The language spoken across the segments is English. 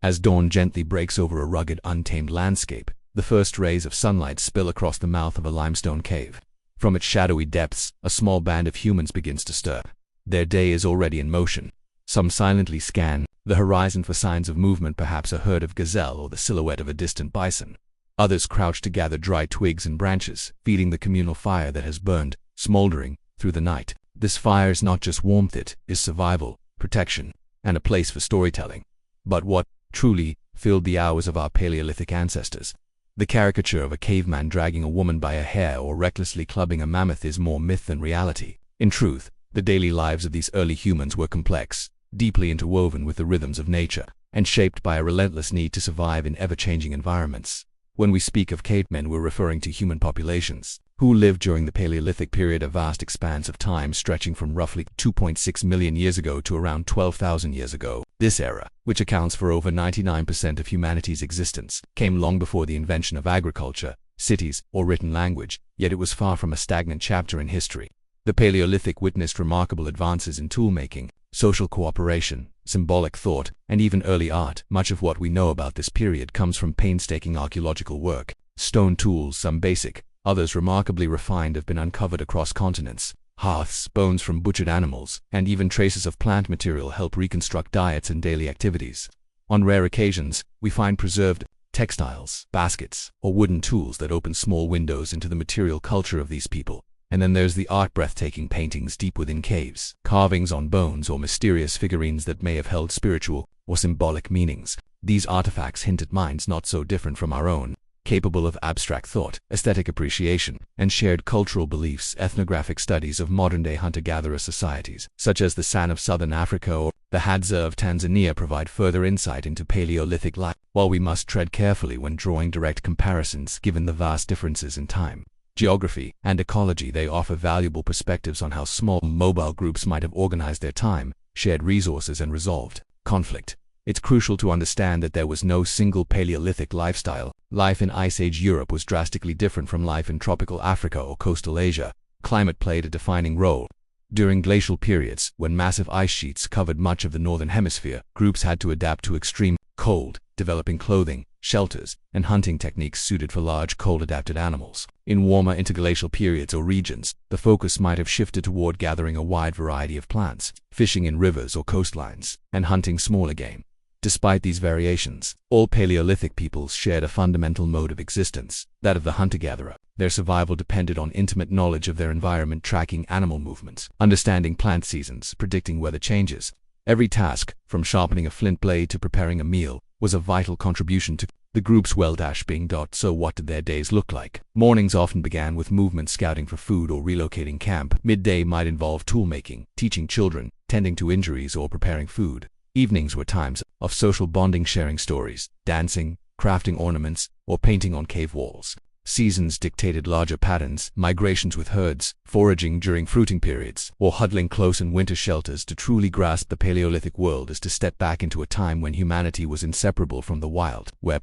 As dawn gently breaks over a rugged, untamed landscape, the first rays of sunlight spill across the mouth of a limestone cave. From its shadowy depths, a small band of humans begins to stir. Their day is already in motion. Some silently scan the horizon for signs of movement, perhaps a herd of gazelle or the silhouette of a distant bison. Others crouch to gather dry twigs and branches, feeding the communal fire that has burned, smoldering, through the night. This fire is not just warmth, it is survival, protection, and a place for storytelling. But what truly filled the hours of our Paleolithic ancestors? The caricature of a caveman dragging a woman by a hair or recklessly clubbing a mammoth is more myth than reality. In truth, the daily lives of these early humans were complex, deeply interwoven with the rhythms of nature, and shaped by a relentless need to survive in ever-changing environments. When we speak of cavemen, we're referring to human populations who lived during the Paleolithic period, a vast expanse of time stretching from roughly 2.6 million years ago to around 12,000 years ago. This era, which accounts for over 99% of humanity's existence, came long before the invention of agriculture, cities, or written language, yet it was far from a stagnant chapter in history. The Paleolithic witnessed remarkable advances in tool-making, social cooperation, symbolic thought, and even early art. Much of what we know about this period comes from painstaking archaeological work. Stone tools, some basic, others remarkably refined, have been uncovered across continents. Hearths, bones from butchered animals, and even traces of plant material help reconstruct diets and daily activities. On rare occasions, we find preserved textiles, baskets, or wooden tools that open small windows into the material culture of these people. And then there's the art, breathtaking paintings deep within caves, carvings on bones, or mysterious figurines that may have held spiritual or symbolic meanings. These artifacts hint at minds not so different from our own, capable of abstract thought, aesthetic appreciation, and shared cultural beliefs. Ethnographic studies of modern-day hunter-gatherer societies, such as the San of southern Africa or the Hadza of Tanzania, provide further insight into Paleolithic life, while we must tread carefully when drawing direct comparisons given the vast differences in time, geography, and ecology. They offer valuable perspectives on how small, mobile groups might have organized their time, shared resources, and resolved conflict. It's crucial to understand that there was no single Paleolithic lifestyle. Life in Ice Age Europe was drastically different from life in tropical Africa or coastal Asia. Climate played a defining role. During glacial periods, when massive ice sheets covered much of the northern hemisphere, groups had to adapt to extreme cold, developing clothing, shelters, and hunting techniques suited for large, cold-adapted animals. In warmer interglacial periods or regions, the focus might have shifted toward gathering a wide variety of plants, fishing in rivers or coastlines, and hunting smaller game. Despite these variations, all Paleolithic peoples shared a fundamental mode of existence, that of the hunter-gatherer. Their survival depended on intimate knowledge of their environment, tracking animal movements, understanding plant seasons, predicting weather changes. Every task, from sharpening a flint blade to preparing a meal, was a vital contribution to the group's well-being. So what did their days look like? Mornings often began with movement, scouting for food, or relocating camp. Midday might involve tool-making, teaching children, tending to injuries, or preparing food. Evenings were times of social bonding, sharing stories, dancing, crafting ornaments, or painting on cave walls. Seasons dictated larger patterns, migrations with herds, foraging during fruiting periods, or huddling close in winter shelters. To truly grasp the Paleolithic world is to step back into a time when humanity was inseparable from the wild, where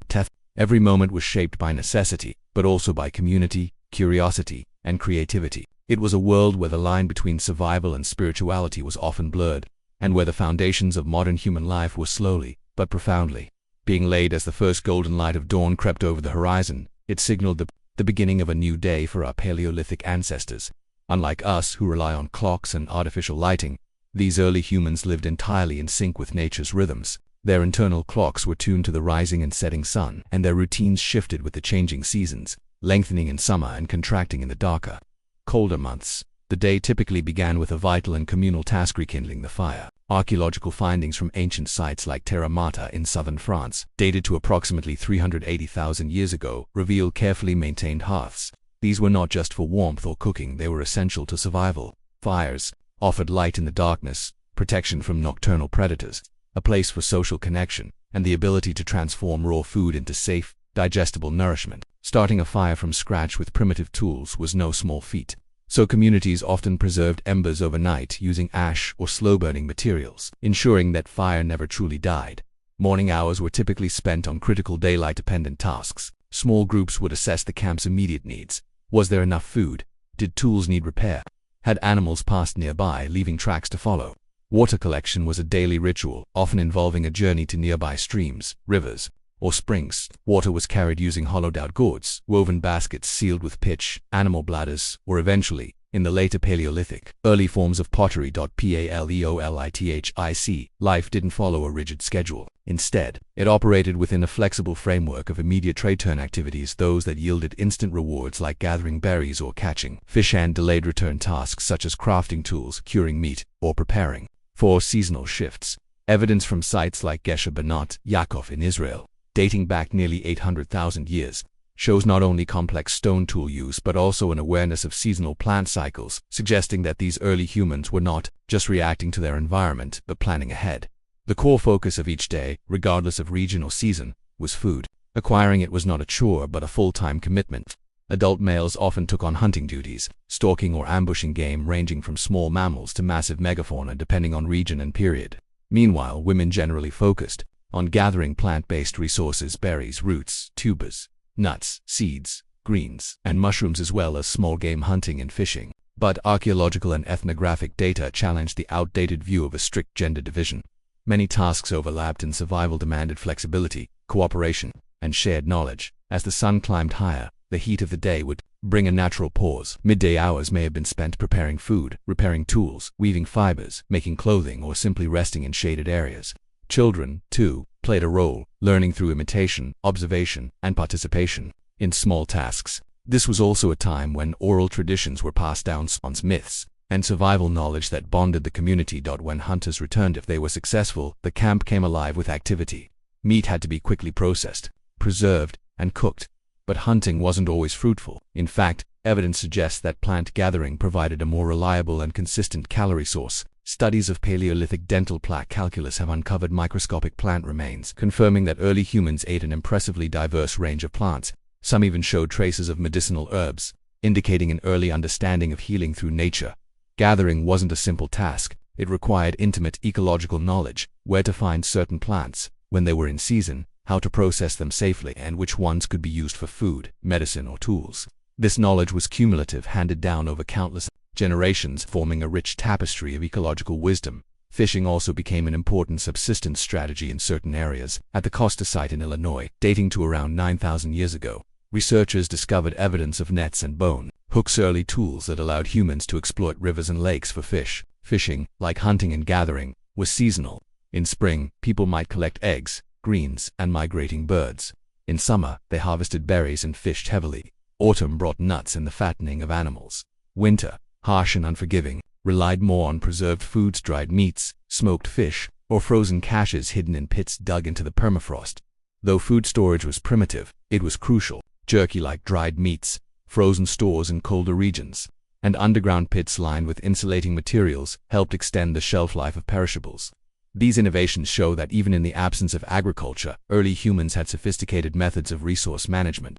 every moment was shaped by necessity, but also by community, curiosity, and creativity. It was a world where the line between survival and spirituality was often blurred, and where the foundations of modern human life were slowly, but profoundly, being laid. As the first golden light of dawn crept over the horizon, it signaled the beginning of a new day for our Paleolithic ancestors. Unlike us, who rely on clocks and artificial lighting, these early humans lived entirely in sync with nature's rhythms. Their internal clocks were tuned to the rising and setting sun, and their routines shifted with the changing seasons, lengthening in summer and contracting in the darker, colder months. The day typically began with a vital and communal task: rekindling the fire. Archaeological findings from ancient sites like Terra Mata in southern France, dated to approximately 380,000 years ago, reveal carefully maintained hearths. These were not just for warmth or cooking, they were essential to survival. Fires offered light in the darkness, protection from nocturnal predators, a place for social connection, and the ability to transform raw food into safe, digestible nourishment. Starting a fire from scratch with primitive tools was no small feat. So communities often preserved embers overnight using ash or slow-burning materials, ensuring that fire never truly died. Morning hours were typically spent on critical daylight-dependent tasks. Small groups would assess the camp's immediate needs. Was there enough food? Did tools need repair? Had animals passed nearby, leaving tracks to follow? Water collection was a daily ritual, often involving a journey to nearby streams, rivers, or springs. Water was carried using hollowed-out gourds, woven baskets sealed with pitch, animal bladders, or eventually, in the later Paleolithic, early forms of pottery. Paleolithic, life didn't follow a rigid schedule. Instead, it operated within a flexible framework of immediate trade-turn activities, those that yielded instant rewards like gathering berries or catching fish, and delayed return tasks such as crafting tools, curing meat, or preparing for seasonal shifts. Evidence from sites like Gesher Banat, Yaakov in Israel, dating back nearly 800,000 years, shows not only complex stone tool use but also an awareness of seasonal plant cycles, suggesting that these early humans were not just reacting to their environment but planning ahead. The core focus of each day, regardless of region or season, was food. Acquiring it was not a chore but a full-time commitment. Adult males often took on hunting duties, stalking or ambushing game ranging from small mammals to massive megafauna depending on region and period. Meanwhile, women generally focused on gathering plant-based resources, berries, roots, tubers, nuts, seeds, greens, and mushrooms, as well as small game hunting and fishing. But archaeological and ethnographic data challenged the outdated view of a strict gender division. Many tasks overlapped, and survival demanded flexibility, cooperation, and shared knowledge. As the sun climbed higher, the heat of the day would bring a natural pause. Midday hours may have been spent preparing food, repairing tools, weaving fibers, making clothing, or simply resting in shaded areas. Children, too, played a role, learning through imitation, observation, and participation in small tasks. This was also a time when oral traditions were passed down on myths and survival knowledge that bonded the community. When hunters returned, if they were successful, the camp came alive with activity. Meat had to be quickly processed, preserved, and cooked. But hunting wasn't always fruitful. In fact, evidence suggests that plant gathering provided a more reliable and consistent calorie source. Studies of Paleolithic dental plaque calculus have uncovered microscopic plant remains, confirming that early humans ate an impressively diverse range of plants. Some even showed traces of medicinal herbs, indicating an early understanding of healing through nature. Gathering wasn't a simple task. It required intimate ecological knowledge, where to find certain plants, when they were in season, how to process them safely, and which ones could be used for food, medicine, or tools. This knowledge was cumulative, handed down over countless generations, forming a rich tapestry of ecological wisdom. Fishing also became an important subsistence strategy in certain areas. At the Costa site in Illinois, dating to around 9,000 years ago, researchers discovered evidence of nets and bone hooks, early tools that allowed humans to exploit rivers and lakes for fish. Fishing, like hunting and gathering, was seasonal. In spring, people might collect eggs, greens, and migrating birds. In summer, they harvested berries and fished heavily. Autumn brought nuts and the fattening of animals. Winter, harsh and unforgiving, relied more on preserved foods, dried meats, smoked fish, or frozen caches hidden in pits dug into the permafrost. Though food storage was primitive, it was crucial. Jerky-like dried meats, frozen stores in colder regions, and underground pits lined with insulating materials helped extend the shelf life of perishables. These innovations show that even in the absence of agriculture, early humans had sophisticated methods of resource management.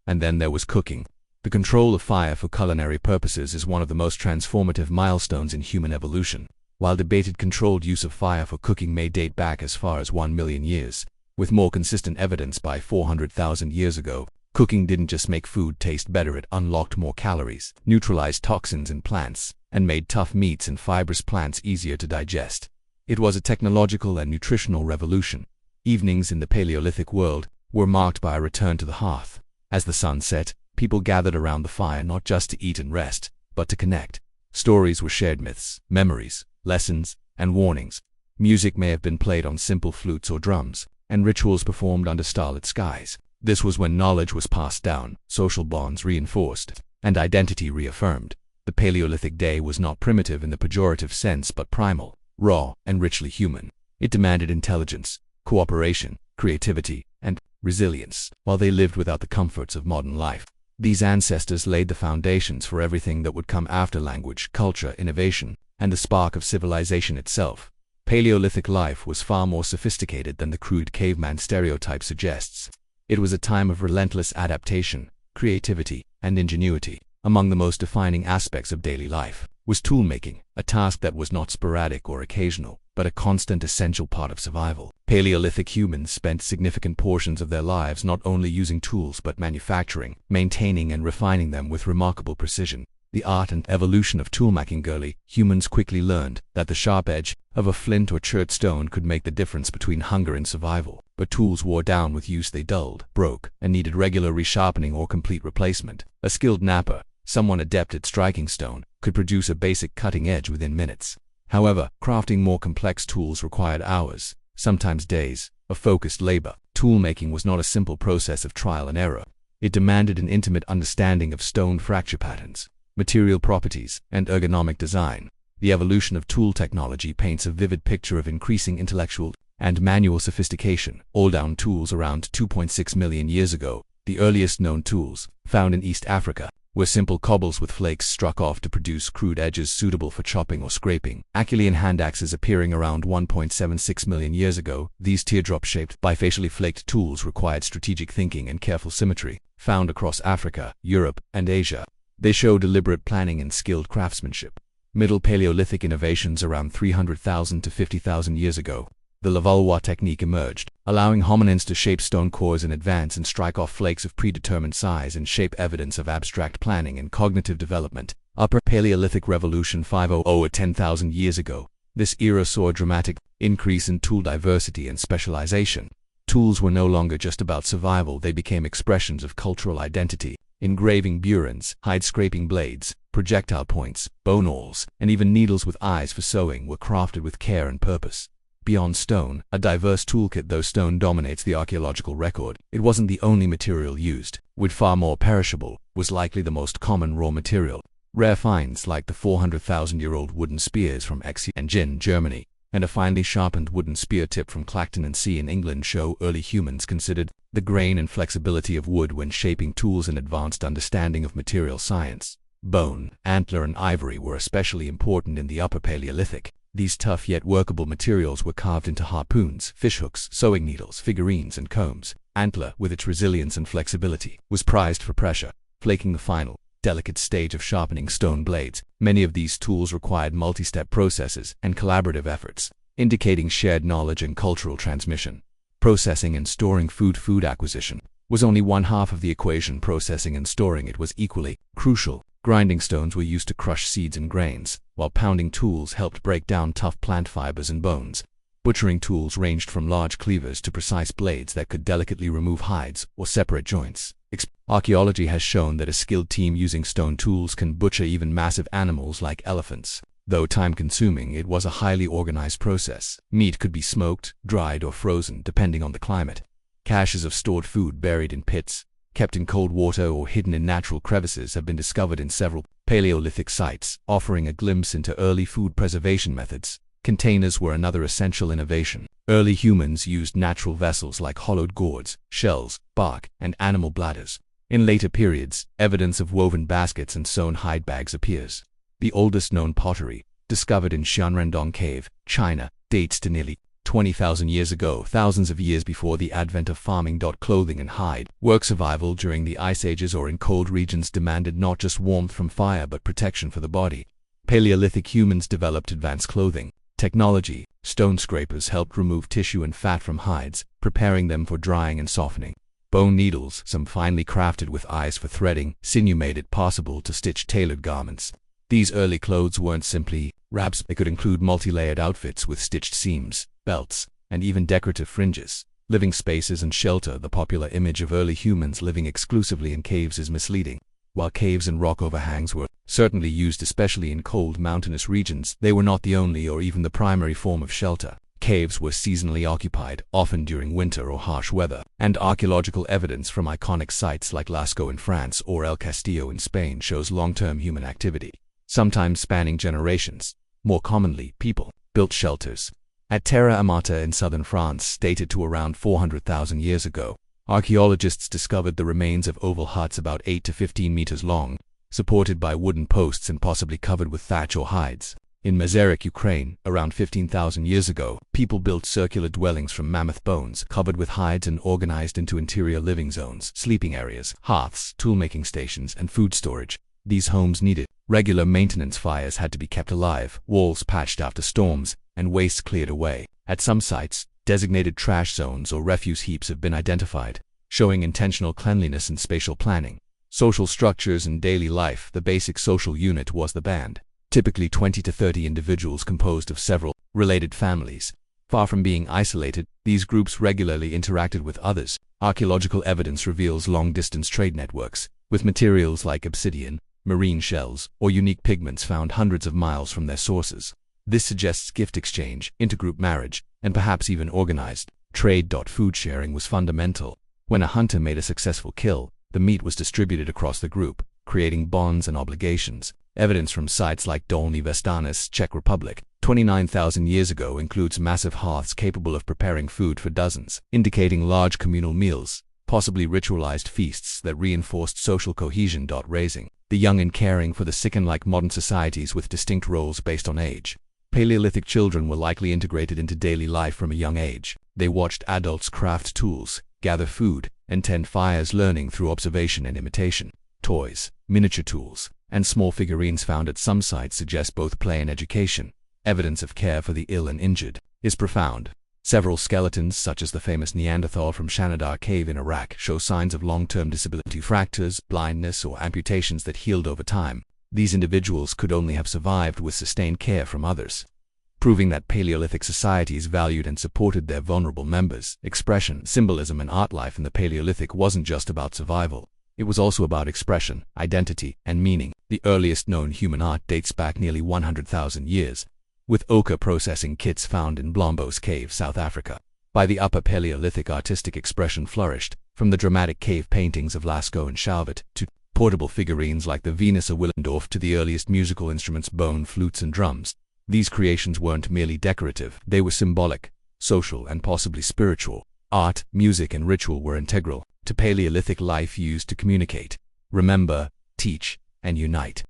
And then there was cooking. The control of fire for culinary purposes is one of the most transformative milestones in human evolution. While debated, controlled use of fire for cooking may date back as far as 1 million years, with more consistent evidence by 400,000 years ago. Cooking didn't just make food taste better, it unlocked more calories, neutralized toxins in plants, and made tough meats and fibrous plants easier to digest. It was a technological and nutritional revolution. Evenings in the Paleolithic world were marked by a return to the hearth. As the sun set, people gathered around the fire not just to eat and rest, but to connect. Stories were shared, myths, memories, lessons, and warnings. Music may have been played on simple flutes or drums, and rituals performed under starlit skies. This was when knowledge was passed down, social bonds reinforced, and identity reaffirmed. The Paleolithic day was not primitive in the pejorative sense but primal, raw, and richly human. It demanded intelligence, cooperation, creativity, and resilience, while they lived without the comforts of modern life. These ancestors laid the foundations for everything that would come after: language, culture, innovation, and the spark of civilization itself. Paleolithic life was far more sophisticated than the crude caveman stereotype suggests. It was a time of relentless adaptation, creativity, and ingenuity. Among the most defining aspects of daily life was toolmaking, a task that was not sporadic or occasional, but a constant essential part of survival. Paleolithic humans spent significant portions of their lives not only using tools but manufacturing, maintaining, and refining them with remarkable precision. The art and evolution of toolmaking. Early humans quickly learned that the sharp edge of a flint or chert stone could make the difference between hunger and survival. But tools wore down with use. They dulled, broke, and needed regular resharpening or complete replacement. A skilled knapper, someone adept at striking stone, could produce a basic cutting edge within minutes. However, crafting more complex tools required hours, sometimes days, of focused labor. Toolmaking was not a simple process of trial and error. It demanded an intimate understanding of stone fracture patterns, material properties, and ergonomic design. The evolution of tool technology paints a vivid picture of increasing intellectual and manual sophistication. All-down tools around 2.6 million years ago, the earliest known tools, found in East Africa, were simple cobbles with flakes struck off to produce crude edges suitable for chopping or scraping. Achillean hand axes appearing around 1.76 million years ago, these teardrop-shaped, bifacially flaked tools required strategic thinking and careful symmetry. Found across Africa, Europe, and Asia, they show deliberate planning and skilled craftsmanship. Middle Paleolithic innovations around 300,000 to 50,000 years ago, the Levallois technique emerged, allowing hominins to shape stone cores in advance and strike off flakes of predetermined size and shape, evidence of abstract planning and cognitive development. Upper Paleolithic revolution 500 or 10,000 years ago, this era saw a dramatic increase in tool diversity and specialization. Tools were no longer just about survival, they became expressions of cultural identity. Engraving burins, hide-scraping blades, projectile points, bone awls, and even needles with eyes for sewing were crafted with care and purpose. Beyond stone, a diverse toolkit. Though stone dominates the archaeological record, it wasn't the only material used. Wood, far more perishable, was likely the most common raw material. Rare finds like the 400,000-year-old wooden spears from Exi and Gin, Germany, and a finely sharpened wooden spear tip from Clacton-on-Sea in England show early humans considered the grain and flexibility of wood when shaping tools and advanced understanding of material science. Bone, antler, and ivory were especially important in the Upper Paleolithic. These tough yet workable materials were carved into harpoons, fishhooks, sewing needles, figurines, and combs. Antler, with its resilience and flexibility, was prized for pressure, flaking the final, delicate stage of sharpening stone blades. Many of these tools required multi-step processes and collaborative efforts, indicating shared knowledge and cultural transmission. Processing and storing food. Food acquisition was only one half of the equation. Processing and storing it was equally crucial. Grinding stones were used to crush seeds and grains, while pounding tools helped break down tough plant fibers and bones. Butchering tools ranged from large cleavers to precise blades that could delicately remove hides or separate joints. Archaeology has shown that a skilled team using stone tools can butcher even massive animals like elephants. Though time-consuming, it was a highly organized process. Meat could be smoked, dried, or frozen, depending on the climate. Caches of stored food buried in pits, kept in cold water, or hidden in natural crevices have been discovered in several Paleolithic sites, offering a glimpse into early food preservation methods. Containers were another essential innovation. Early humans used natural vessels like hollowed gourds, shells, bark, and animal bladders. In later periods, evidence of woven baskets and sewn hide bags appears. The oldest known pottery, discovered in Xianrendong Cave, China, dates to nearly 20,000 years ago, thousands of years before the advent of farming. Clothing and hide work. Survival during the ice ages or in cold regions demanded not just warmth from fire but protection for the body. Paleolithic humans developed advanced clothing technology. Stone scrapers helped remove tissue and fat from hides, preparing them for drying and softening. Bone needles, some finely crafted with eyes for threading, sinew, made it possible to stitch tailored garments. These early clothes weren't simply wraps, they could include multi-layered outfits with stitched seams, belts, and even decorative fringes. Living spaces and shelter. The popular image of early humans living exclusively in caves is misleading. While caves and rock overhangs were certainly used, especially in cold mountainous regions, they were not the only or even the primary form of shelter. Caves were seasonally occupied, often during winter or harsh weather, and archaeological evidence from iconic sites like Lascaux in France or El Castillo in Spain shows long-term human activity, sometimes spanning generations. More commonly, people built shelters at Terra Amata in southern France, dated to around 400,000 years ago. Archaeologists discovered the remains of oval huts about 8 to 15 meters long, supported by wooden posts and possibly covered with thatch or hides. In Masaryk, Ukraine, around 15,000 years ago, people built circular dwellings from mammoth bones, covered with hides and organized into interior living zones, sleeping areas, hearths, toolmaking stations, and food storage. These homes needed regular maintenance. Fires had to be kept alive, walls patched after storms, and waste cleared away. At some sites, designated trash zones or refuse heaps have been identified, showing intentional cleanliness and spatial planning. Social structures and daily life. The basic social unit was the band, typically 20 to 30 individuals composed of several related families. Far from being isolated, these groups regularly interacted with others. Archaeological evidence reveals long-distance trade networks, with materials like obsidian, marine shells, or unique pigments found hundreds of miles from their sources. This suggests gift exchange, intergroup marriage, and perhaps even organized trade. Food sharing was fundamental. When a hunter made a successful kill, the meat was distributed across the group, creating bonds and obligations. Evidence from sites like Dolní Věstanice, Czech Republic, 29,000 years ago includes massive hearths capable of preparing food for dozens, indicating large communal meals, possibly ritualized feasts that reinforced social cohesion. Raising the young and caring for the sick. Unlike modern societies with distinct roles based on age, Paleolithic children were likely integrated into daily life from a young age. They watched adults craft tools, gather food, and tend fires, learning through observation and imitation. Toys, miniature tools, and small figurines found at some sites suggest both play and education. Evidence of care for the ill and injured is profound. Several skeletons, such as the famous Neanderthal from Shanidar Cave in Iraq, show signs of long-term disability, fractures, blindness, or amputations that healed over time. These individuals could only have survived with sustained care from others, proving that Paleolithic societies valued and supported their vulnerable members. Expression, symbolism, and art. Life in the Paleolithic wasn't just about survival. It was also about expression, identity, and meaning. The earliest known human art dates back nearly 100,000 years, with ochre processing kits found in Blombos Cave, South Africa. By the Upper Paleolithic, artistic expression flourished, from the dramatic cave paintings of Lascaux and Chauvet to portable figurines like the Venus of Willendorf to the earliest musical instruments, bone, flutes, and drums. These creations weren't merely decorative, they were symbolic, social, and possibly spiritual. Art, music, and ritual were integral to Paleolithic life, used to communicate, remember, teach, and unite.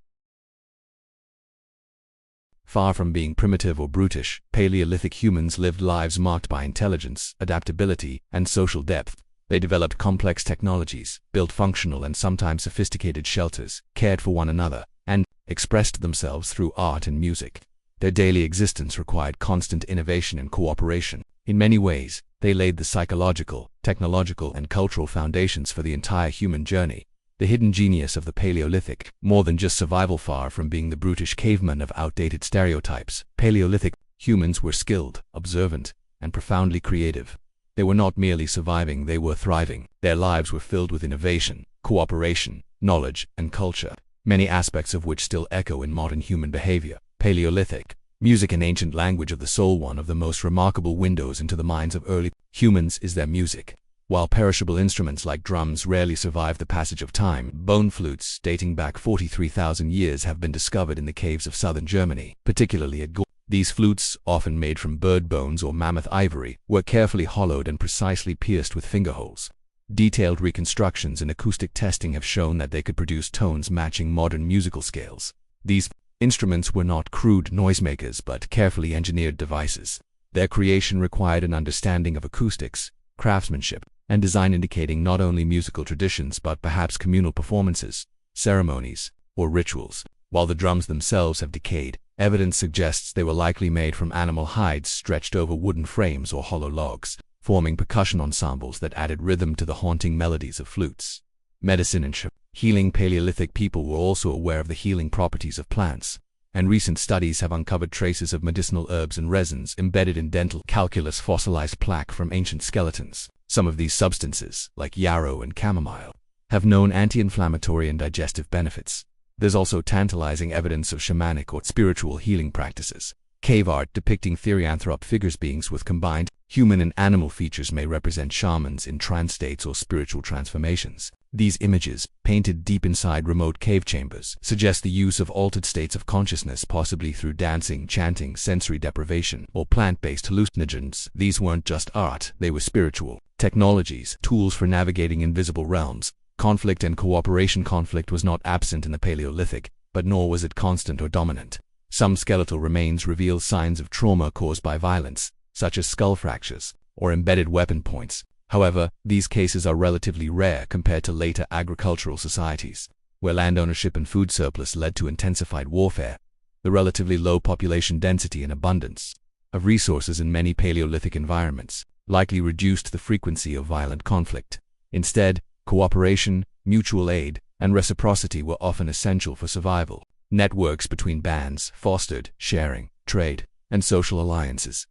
Far from being primitive or brutish, Paleolithic humans lived lives marked by intelligence, adaptability, and social depth. They developed complex technologies, built functional and sometimes sophisticated shelters, cared for one another, and expressed themselves through art and music. Their daily existence required constant innovation and cooperation. In many ways, they laid the psychological, technological, and cultural foundations for the entire human journey. The hidden genius of the Paleolithic, more than just survival. Far from being the brutish cavemen of outdated stereotypes, Paleolithic humans were skilled, observant, and profoundly creative. They were not merely surviving, they were thriving. Their lives were filled with innovation, cooperation, knowledge, and culture, many aspects of which still echo in modern human behavior. Paleolithic music and ancient language of the soul. One of the most remarkable windows into the minds of early humans is their music. While perishable instruments like drums rarely survive the passage of time, bone flutes, dating back 43,000 years, have been discovered in the caves of southern Germany, particularly at Gorn. These flutes, often made from bird bones or mammoth ivory, were carefully hollowed and precisely pierced with finger holes. Detailed reconstructions and acoustic testing have shown that they could produce tones matching modern musical scales. These instruments were not crude noisemakers but carefully engineered devices. Their creation required an understanding of acoustics, craftsmanship, and design, indicating not only musical traditions but perhaps communal performances, ceremonies, or rituals. While the drums themselves have decayed, evidence suggests they were likely made from animal hides stretched over wooden frames or hollow logs, forming percussion ensembles that added rhythm to the haunting melodies of flutes. Medicine and healing. Paleolithic people were also aware of the healing properties of plants, and recent studies have uncovered traces of medicinal herbs and resins embedded in dental calculus fossilized plaque from ancient skeletons. Some of these substances, like yarrow and chamomile, have known anti-inflammatory and digestive benefits. There's also tantalizing evidence of shamanic or spiritual healing practices. Cave art depicting therianthrope figures, beings with combined human and animal features, may represent shamans in trance states or spiritual transformations. These images, painted deep inside remote cave chambers, suggest the use of altered states of consciousness, possibly through dancing, chanting, sensory deprivation, or plant-based hallucinogens. These weren't just art, they were spiritual technologies, tools for navigating invisible realms. Conflict and cooperation. Conflict was not absent in the Paleolithic, but nor was it constant or dominant. Some skeletal remains reveal signs of trauma caused by violence, such as skull fractures or embedded weapon points. However, these cases are relatively rare compared to later agricultural societies, where land ownership and food surplus led to intensified warfare. The relatively low population density and abundance of resources in many Paleolithic environments likely reduced the frequency of violent conflict. Instead, cooperation, mutual aid, and reciprocity were often essential for survival. Networks between bands fostered sharing, trade, and social alliances.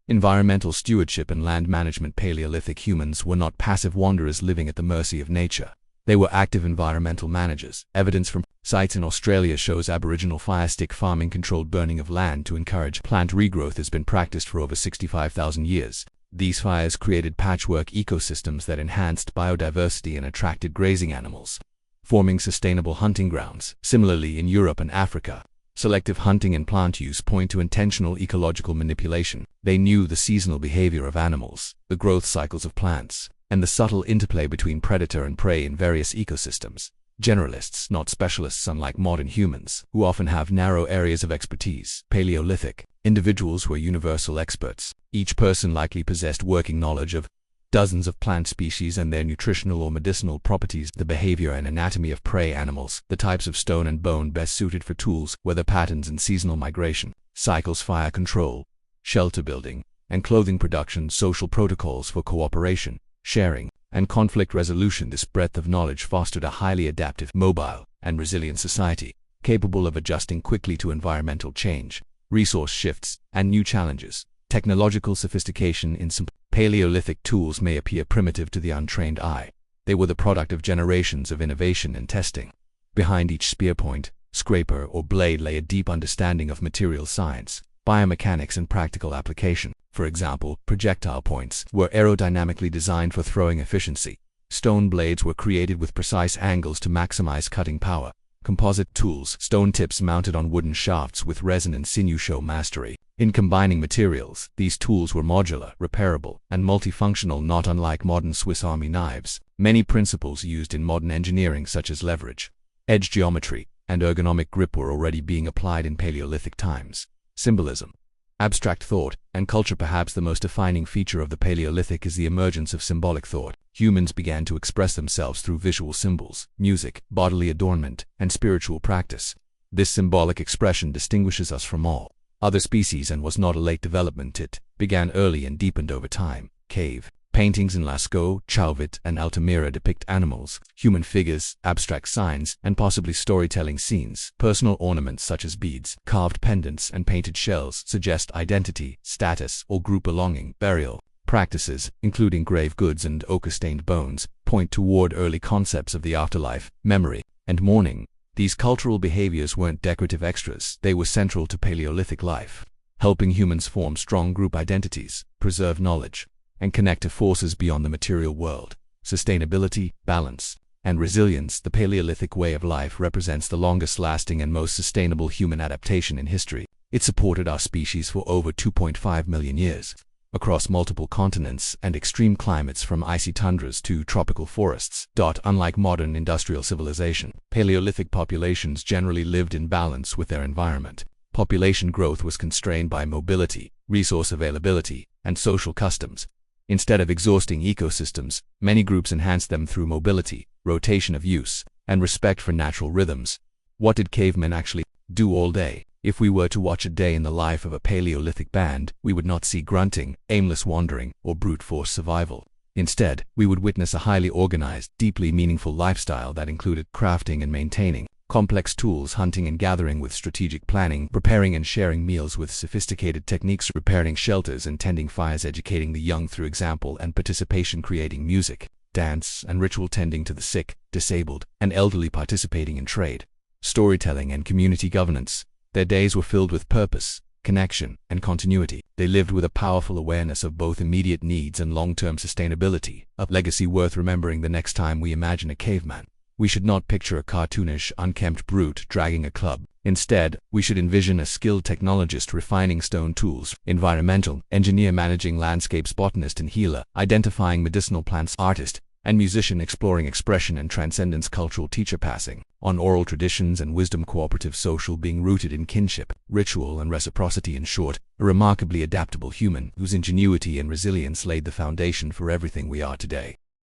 Environmental stewardship and land management. Paleolithic humans were not passive wanderers living at the mercy of nature. They were active environmental managers. Evidence from sites in Australia shows Aboriginal firestick farming, controlled burning of land to encourage plant regrowth, has been practiced for over 65,000 years. These fires created patchwork ecosystems that enhanced biodiversity and attracted grazing animals, forming sustainable hunting grounds. Similarly, in Europe and Africa, selective hunting and plant use point to intentional ecological manipulation. They knew the seasonal behavior of animals, the growth cycles of plants, and the subtle interplay between predator and prey in various ecosystems. Generalists, not specialists, unlike modern humans, who often have narrow areas of expertise. Paleolithic individuals were universal experts. Each person likely possessed working knowledge of dozens of plant species and their nutritional or medicinal properties, the behavior and anatomy of prey animals, the types of stone and bone best suited for tools, weather patterns and seasonal migration, cycles, fire control, shelter building, and clothing production, social protocols for cooperation, sharing, and conflict resolution. This breadth of knowledge fostered a highly adaptive, mobile, and resilient society, capable of adjusting quickly to environmental change, resource shifts, and new challenges. Technological sophistication. In some Paleolithic tools may appear primitive to the untrained eye. They were the product of generations of innovation and testing. Behind each spear point, scraper, or blade lay a deep understanding of material science, biomechanics, and practical application. For example, projectile points were aerodynamically designed for throwing efficiency. Stone blades were created with precise angles to maximize cutting power. Composite tools, stone tips mounted on wooden shafts with resin and sinew, show mastery in combining materials. These tools were modular, repairable, and multifunctional, not unlike modern Swiss Army knives. Many principles used in modern engineering, such as leverage, edge geometry, and ergonomic grip, were already being applied in Paleolithic times. Symbolism, abstract thought, and culture. Perhaps the most defining feature of the Paleolithic is the emergence of symbolic thought. Humans began to express themselves through visual symbols, music, bodily adornment, and spiritual practice. This symbolic expression distinguishes us from all other species and was not a late development. It began early and deepened over time. Cave paintings in Lascaux, Chauvet, and Altamira depict animals, human figures, abstract signs, and possibly storytelling scenes. Personal ornaments such as beads, carved pendants, and painted shells suggest identity, status, or group belonging. Burial practices, including grave goods and ochre-stained bones, point toward early concepts of the afterlife, memory, and mourning. These cultural behaviors weren't decorative extras. They were central to Paleolithic life, helping humans form strong group identities, preserve knowledge, and connect to forces beyond the material world. Sustainability, balance, and resilience. The Paleolithic way of life represents the longest-lasting and most sustainable human adaptation in history. It supported our species for over 2.5 million years, across multiple continents and extreme climates, from icy tundras to tropical forests. Unlike modern industrial civilization, Paleolithic populations generally lived in balance with their environment. Population growth was constrained by mobility, resource availability, and social customs. Instead of exhausting ecosystems, many groups enhanced them through mobility, rotation of use, and respect for natural rhythms. What did cavemen actually do all day? If we were to watch a day in the life of a Paleolithic band, we would not see grunting, aimless wandering, or brute force survival. Instead, we would witness a highly organized, deeply meaningful lifestyle that included crafting and maintaining complex tools, hunting and gathering with strategic planning, preparing and sharing meals with sophisticated techniques, repairing shelters and tending fires, educating the young through example and participation, creating music, dance, and ritual, tending to the sick, disabled, and elderly, participating in trade, storytelling, and community governance. Their days were filled with purpose, connection, and continuity. They lived with a powerful awareness of both immediate needs and long-term sustainability, a legacy worth remembering the next time we imagine a caveman. We should not picture a cartoonish, unkempt brute dragging a club. Instead, we should envision a skilled technologist refining stone tools, environmental engineer managing landscapes, botanist and healer identifying medicinal plants, artist and musician exploring expression and transcendence, cultural teacher passing on oral traditions and wisdom, cooperative social being rooted in kinship, ritual and reciprocity. In short, a remarkably adaptable human whose ingenuity and resilience laid the foundation for everything we are today.